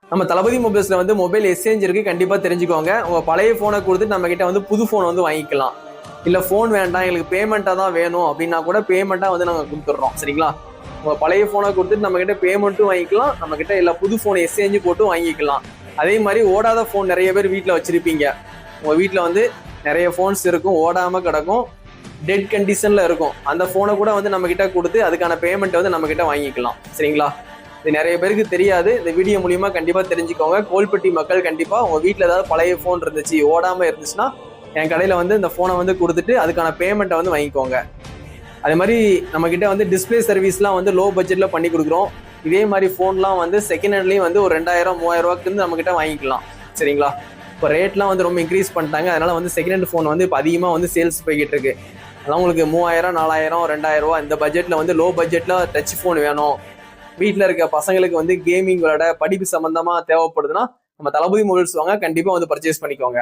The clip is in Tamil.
நம்ம தளபதி மொபைல்ஸ்ல வந்து மொபைல் எக்ஸ்சேஞ்ச் இருக்கு, கண்டிப்பா தெரிஞ்சுக்கோங்க. உங்க பழைய போனை கொடுத்துட்டு நம்ம கிட்ட வந்து புது போன் வந்து வாங்கிக்கலாம். இல்ல போன் வேண்டாம் எங்களுக்கு பேமெண்டா தான் வேணும் அப்படின்னா கூட பேமெண்டா வந்து நாங்க கொடுத்துட்றோம். சரிங்களா? உங்க பழைய போனை கொடுத்துட்டு நம்ம கிட்ட பேமெண்ட்டும் வாங்கிக்கலாம், நம்ம கிட்ட இல்ல புது போன் எக்ஸ்சேஞ்சு போட்டு வாங்கிக்கலாம். அதே மாதிரி ஓடாத போன் நிறைய பேர் வீட்டுல வச்சிருப்பீங்க. உங்க வீட்டுல வந்து நிறைய போன்ஸ் இருக்கும், ஓடாம கிடக்கும், டெட் கண்டிஷன்ல இருக்கும். அந்த போனை கூட வந்து நம்ம கிட்ட கொடுத்து அதுக்கான பேமெண்ட் வந்து நம்ம கிட்ட வாங்கிக்கலாம். சரிங்களா? இது நிறைய பேருக்கு தெரியாது. இந்த வீடியோ மூலியமா கண்டிப்பா தெரிஞ்சுக்கோங்க. கோல்பட்டி மக்கள் கண்டிப்பா உங்க வீட்டுல ஏதாவது பழைய போன் இருந்துச்சு, ஓடாம இருந்துச்சுன்னா என் கடையில வந்து இந்த போனை வந்து கொடுத்துட்டு அதுக்கான பேமெண்ட்டை வந்து வாங்கிக்கோங்க. அதே மாதிரி நம்ம கிட்ட வந்து டிஸ்பிளே சர்வீஸ்லாம் வந்து லோ பட்ஜெட்ல பண்ணி கொடுக்குறோம். இதே மாதிரி போன்லாம் வந்து செகண்ட் ஹேண்ட்லயும் வந்து ஒரு 2000 3000 ரூபாய்க்கு நம்ம கிட்ட வாங்கிக்கலாம். சரிங்களா? இப்போ ரேட்லாம் வந்து ரொம்ப இன்க்ரீஸ் பண்ணிட்டாங்க. அதனால வந்து செகண்ட் ஹேண்ட் போன் வந்து இப்போ அதிகமா வந்து சேல்ஸ் போய்கிட்டு இருக்கு. அதெல்லாம் உங்களுக்கு 3000 4000 2000 ரூபா இந்த பட்ஜெட்ல வந்து லோ பட்ஜெட்ல டச் போன் வேணும், வீட்டில் இருக்க பசங்களுக்கு வந்து கேமிங் விளையாட படிப்பு சம்பந்தமா தேவைப்படுதுன்னா நம்ம தளபதி மொபைல்ஸ் வாங்க, கண்டிப்பா வந்து பர்ச்சேஸ் பண்ணிக்கோங்க.